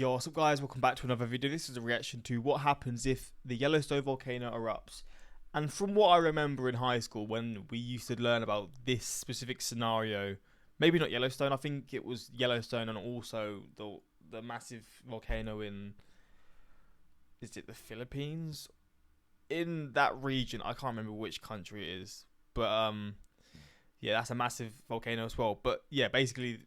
Yo, what's up guys, welcome back to another video. This is a reaction to what happens if the Yellowstone volcano erupts. And from what I remember in high school when we used to learn about this specific scenario, maybe not Yellowstone, I think it was Yellowstone and also the massive volcano in, is it the Philippines? In that region, I can't remember which country it is, but yeah, that's a massive volcano as well. But yeah, basically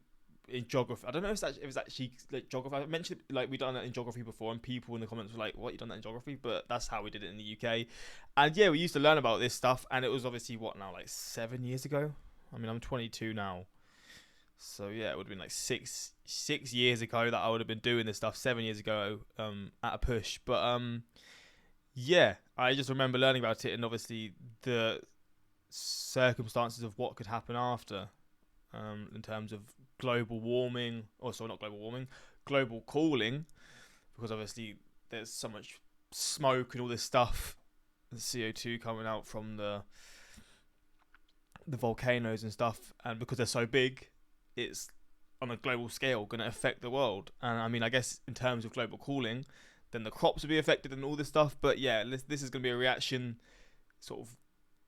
in geography, I don't know if it's actually like geography. I mentioned like we done that in geography before, and people in the comments were like, "What, you done that in geography?" But that's how we did it in the UK. And yeah, we used to learn about this stuff, and it was obviously what now, like 7 years ago. I mean, I'm 22 now, so yeah, it would have been like six years ago that I would have been doing this stuff. 7 years ago, at a push. But yeah, I just remember learning about it, and obviously the circumstances of what could happen after, in terms of global warming, or sorry, not global warming, global cooling, because obviously there's so much smoke and all this stuff, the CO2 coming out from the volcanoes and stuff, and because they're so big, it's on a global scale going to affect the world. And I mean, I guess in terms of global cooling, then the crops will be affected and all this stuff. But yeah, this is going to be a reaction, sort of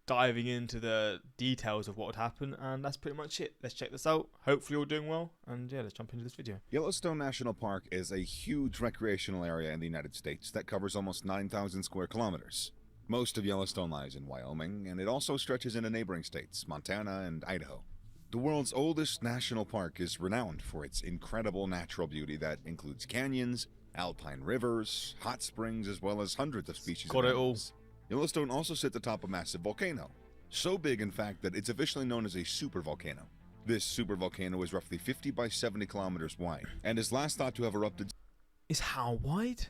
diving into the details of what would happen, and that's pretty much it. Let's check this out. Hopefully you're all doing well, and yeah, let's jump into this video. Yellowstone National Park is a huge recreational area in the United States that covers almost 9,000 square kilometers. Most of Yellowstone lies in Wyoming, and it also stretches into neighboring states, Montana and Idaho. The world's oldest national park is renowned for its incredible natural beauty that includes canyons, alpine rivers, hot springs, as well as hundreds of species of animals. Yellowstone also sits atop a massive volcano, so big in fact that it's officially known as a supervolcano. This supervolcano is roughly 50 by 70 kilometers wide, and is last thought to have erupted. Is how wide?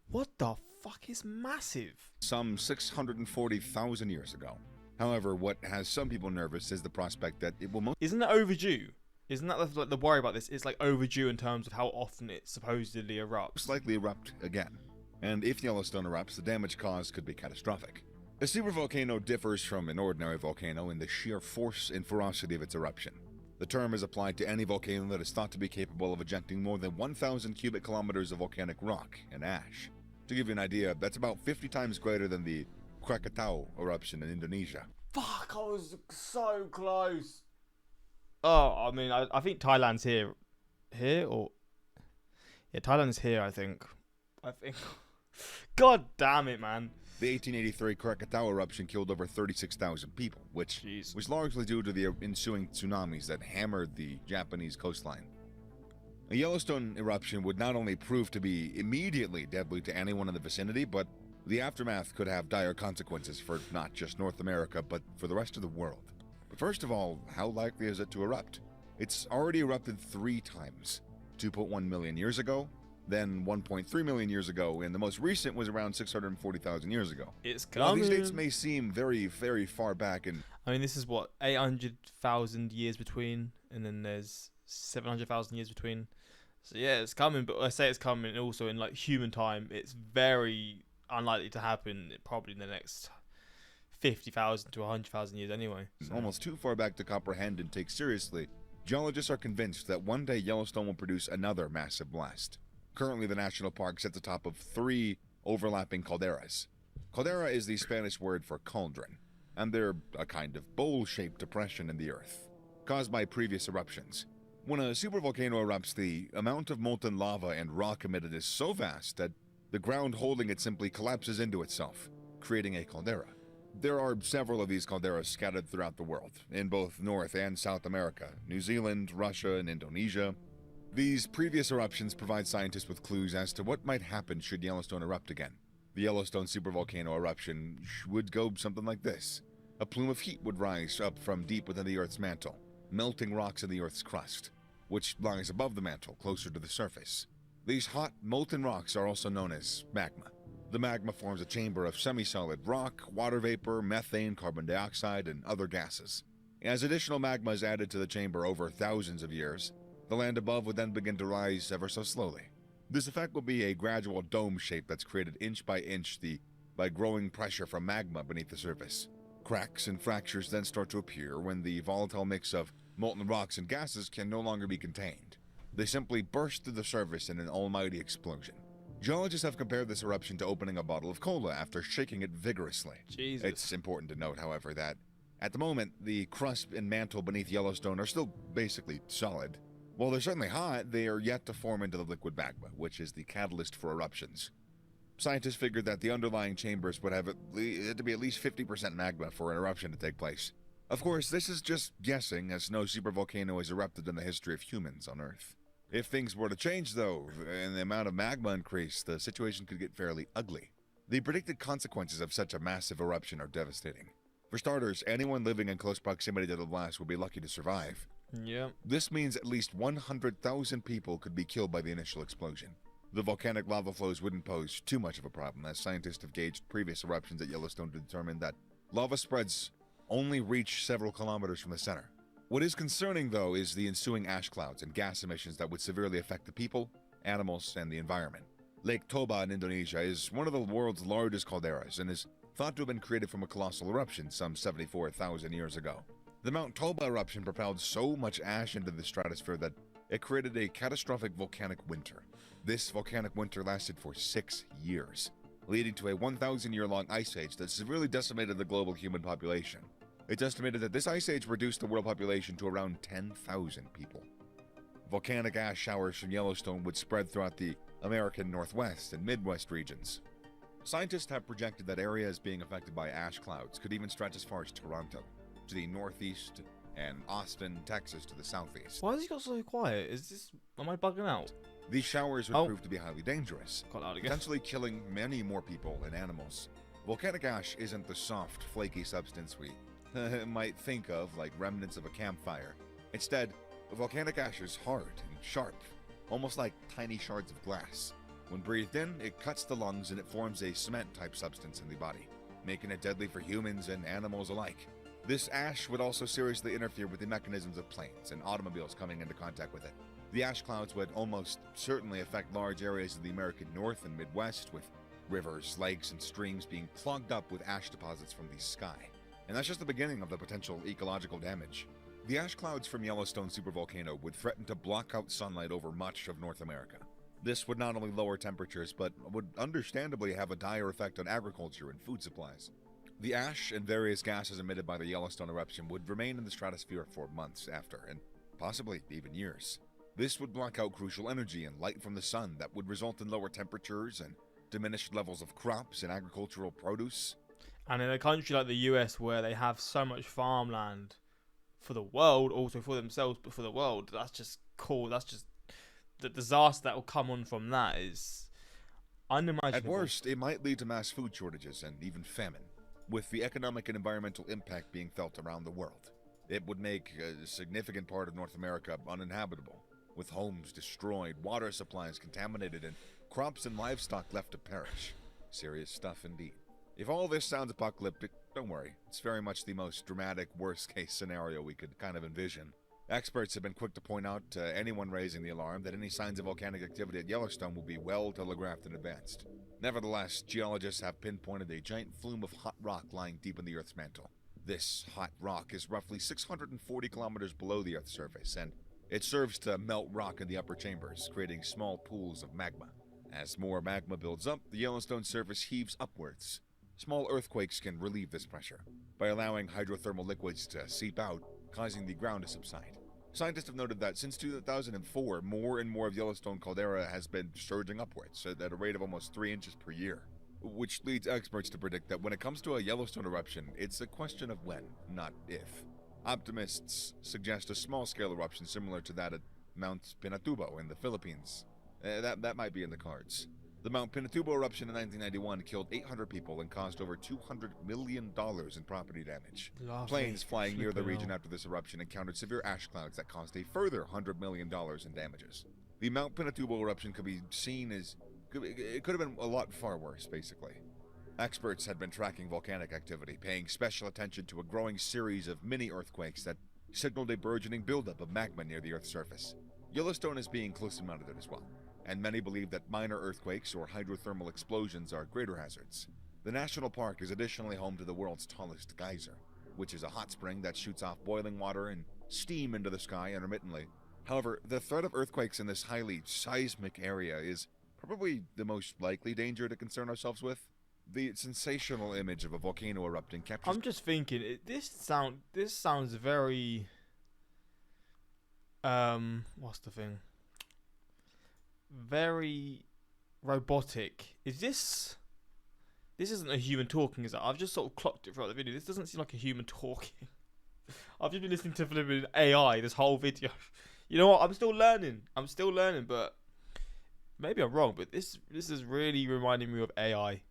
What the fuck is massive? Some 640,000 years ago. However, what has some people nervous is the prospect that it will most. Isn't that overdue? Isn't that like the worry about this? It's like overdue in terms of how often it supposedly erupts. Likely erupt again. And if Yellowstone erupts, the damage caused could be catastrophic. A supervolcano differs from an ordinary volcano in the sheer force and ferocity of its eruption. The term is applied to any volcano that is thought to be capable of ejecting more than 1,000 cubic kilometers of volcanic rock and ash. To give you an idea, that's about 50 times greater than the Krakatau eruption in Indonesia. Fuck, I was so close. Oh, I mean, I think Thailand's here. Here? Or... yeah, Thailand's here, I think. God damn it, man. The 1883 Krakatau eruption killed over 36,000 people, which was largely due to the ensuing tsunamis that hammered the Japanese coastline. A Yellowstone eruption would not only prove to be immediately deadly to anyone in the vicinity, but the aftermath could have dire consequences for not just North America, but for the rest of the world. But first of all, how likely is it to erupt? It's already erupted 3 times. 2.1 million years ago, then 1.3 million years ago, and the most recent was around 640,000 years ago. It's coming. These dates may seem very, very far back, and I mean, this is what, 800,000 years between, and then there's 700,000 years between. So yeah, it's coming, but I say it's coming also in like human time. It's very unlikely to happen probably in the next 50,000 to 100,000 years anyway. So. Almost too far back to comprehend and take seriously, geologists are convinced that one day Yellowstone will produce another massive blast. Currently, the national park sits atop of 3 overlapping calderas. Caldera is the Spanish word for cauldron, and they're a kind of bowl-shaped depression in the earth, caused by previous eruptions. When a supervolcano erupts, the amount of molten lava and rock emitted is so vast that the ground holding it simply collapses into itself, creating a caldera. There are several of these calderas scattered throughout the world, in both North and South America, New Zealand, Russia, and Indonesia. These previous eruptions provide scientists with clues as to what might happen should Yellowstone erupt again. The Yellowstone supervolcano eruption would go something like this. A plume of heat would rise up from deep within the Earth's mantle, melting rocks in the Earth's crust, which lies above the mantle, closer to the surface. These hot, molten rocks are also known as magma. The magma forms a chamber of semi-solid rock, water vapor, methane, carbon dioxide, and other gases. As additional magma is added to the chamber over thousands of years, the land above would then begin to rise ever so slowly. This effect will be a gradual dome shape that's created inch by inch by growing pressure from magma beneath the surface. Cracks and fractures then start to appear when the volatile mix of molten rocks and gases can no longer be contained. They simply burst through the surface in an almighty explosion. Geologists have compared this eruption to opening a bottle of cola after shaking it vigorously. Jesus. It's important to note, however, that at the moment, the crust and mantle beneath Yellowstone are still basically solid. While they're certainly hot, they are yet to form into the liquid magma, which is the catalyst for eruptions. Scientists figured that the underlying chambers would have to be at least 50% magma for an eruption to take place. Of course, this is just guessing, as no supervolcano has erupted in the history of humans on Earth. If things were to change, though, and the amount of magma increased, the situation could get fairly ugly. The predicted consequences of such a massive eruption are devastating. For starters, anyone living in close proximity to the blast would be lucky to survive. Yeah. This means at least 100,000 people could be killed by the initial explosion. The volcanic lava flows wouldn't pose too much of a problem, as scientists have gauged previous eruptions at Yellowstone to determine that lava spreads only reach several kilometers from the center. What is concerning, though, is the ensuing ash clouds and gas emissions that would severely affect the people, animals, and the environment. Lake Toba in Indonesia is one of the world's largest calderas and is thought to have been created from a colossal eruption some 74,000 years ago. The Mount Toba eruption propelled so much ash into the stratosphere that it created a catastrophic volcanic winter. This volcanic winter lasted for 6 years, leading to a 1,000-year-long ice age that severely decimated the global human population. It's estimated that this ice age reduced the world population to around 10,000 people. Volcanic ash showers from Yellowstone would spread throughout the American Northwest and Midwest regions. Scientists have projected that areas being affected by ash clouds could even stretch as far as Toronto, to the northeast, and Austin, Texas to the southeast. Why has he got so quiet? Am I bugging out? These showers would prove to be highly dangerous, Got out again. potentially killing many more people and animals. Volcanic ash isn't the soft, flaky substance we might think of like remnants of a campfire. Instead, volcanic ash is hard and sharp, almost like tiny shards of glass. When breathed in, it cuts the lungs and it forms a cement-type substance in the body, making it deadly for humans and animals alike. This ash would also seriously interfere with the mechanisms of planes and automobiles coming into contact with it. The ash clouds would almost certainly affect large areas of the American North and Midwest, with rivers, lakes, and streams being clogged up with ash deposits from the sky. And that's just the beginning of the potential ecological damage. The ash clouds from Yellowstone supervolcano would threaten to block out sunlight over much of North America. This would not only lower temperatures, but would understandably have a dire effect on agriculture and food supplies. The ash and various gases emitted by the Yellowstone eruption would remain in the stratosphere for months after, and possibly even years. This would block out crucial energy and light from the sun that would result in lower temperatures and diminished levels of crops and agricultural produce. And in a country like the US, where they have so much farmland for the world, also for themselves, but for the world, that's just cool. That's just the disaster that will come on from that is unimaginable. At worst, it might lead to mass food shortages and even famine, with the economic and environmental impact being felt around the world. It would make a significant part of North America uninhabitable, with homes destroyed, water supplies contaminated, and crops and livestock left to perish. Serious stuff indeed. If all this sounds apocalyptic, don't worry. It's very much the most dramatic, worst-case scenario we could kind of envision. Experts have been quick to point out to anyone raising the alarm that any signs of volcanic activity at Yellowstone will be well telegraphed in advance. Nevertheless, geologists have pinpointed a giant flume of hot rock lying deep in the Earth's mantle. This hot rock is roughly 640 kilometers below the Earth's surface, and it serves to melt rock in the upper chambers, creating small pools of magma. As more magma builds up, the Yellowstone surface heaves upwards. Small earthquakes can relieve this pressure by allowing hydrothermal liquids to seep out, causing the ground to subside. Scientists have noted that since 2004, more and more of Yellowstone caldera has been surging upwards at a rate of almost 3 inches per year, which leads experts to predict that when it comes to a Yellowstone eruption, it's a question of when, not if. Optimists suggest a small-scale eruption similar to that at Mount Pinatubo in the Philippines. That might be in the cards. The Mount Pinatubo eruption in 1991 killed 800 people and caused over $200 million in property damage. Lovely. Planes flying near the Flipping region hell. after this eruption encountered severe ash clouds that caused a further $100 million in damages. The Mount Pinatubo eruption could be seen as... it could have been a lot far worse, basically. Experts had been tracking volcanic activity, paying special attention to a growing series of mini-earthquakes that signaled a burgeoning buildup of magma near the Earth's surface. Yellowstone is being closely monitored as well, and many believe that minor earthquakes or hydrothermal explosions are greater hazards. The national park is additionally home to the world's tallest geyser, which is a hot spring that shoots off boiling water and steam into the sky intermittently, However, the threat of earthquakes in this highly seismic area is probably the most likely danger to concern ourselves with. The sensational image of a volcano erupting captures. I'm just thinking, this sounds very what's the thing? Very robotic. This isn't a human talking, is it? I've just sort of clocked it throughout the video. This doesn't seem like a human talking. I've just been listening to flipping AI this whole video. You know what? I'm still learning, but maybe I'm wrong. But this is really reminding me of AI.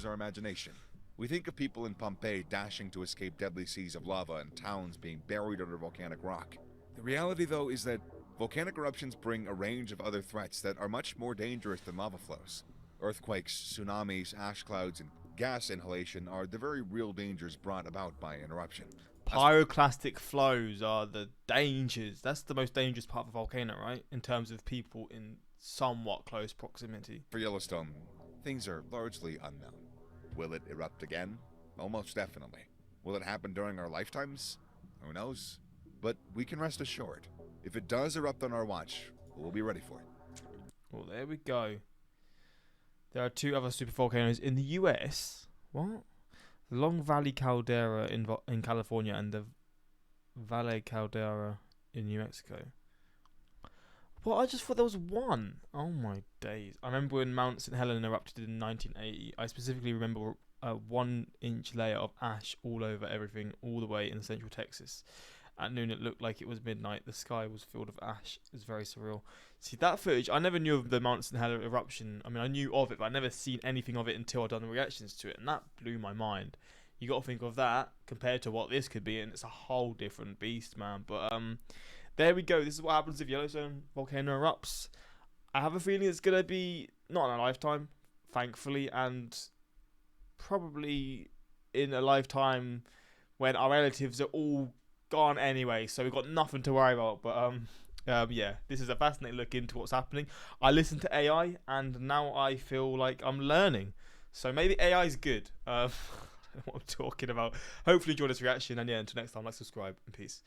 Our imagination. We think of people in Pompeii dashing to escape deadly seas of lava and towns being buried under volcanic rock. The reality, though, is that volcanic eruptions bring a range of other threats that are much more dangerous than lava flows. Earthquakes, tsunamis, ash clouds, and gas inhalation are the very real dangers brought about by an eruption. Pyroclastic flows are the dangers. That's the most dangerous part of a volcano, right? In terms of people in somewhat close proximity. For Yellowstone, things are largely unknown. Will it erupt again? Almost definitely. Will it happen during our lifetimes? Who knows? But we can rest assured, if it does erupt on our watch, we'll be ready for it. Well, there we go. There are 2 other supervolcanoes in the US. What? The Long Valley Caldera in California and the Valle Caldera in New Mexico. Well, I just thought there was one. Oh my days. I remember when Mount St. Helens erupted in 1980. I specifically remember a 1-inch layer of ash all over everything, all the way in central Texas. At noon, it looked like it was midnight. The sky was filled with ash. It was very surreal. See, that footage, I never knew of the Mount St. Helens eruption. I mean, I knew of it, but I'd never seen anything of it until I'd done the reactions to it, and that blew my mind. You got to think of that compared to what this could be, and it's a whole different beast, man. But there we go. This is what happens if Yellowstone volcano erupts. I have a feeling it's going to be not in a lifetime, thankfully, and probably in a lifetime when our relatives are all gone anyway, so we've got nothing to worry about. But yeah, this is a fascinating look into what's happening. I listened to AI, and now I feel like I'm learning. So maybe AI is good. I don't know what I'm talking about. Hopefully you enjoyed this reaction, and yeah, until next time, like, subscribe, and peace.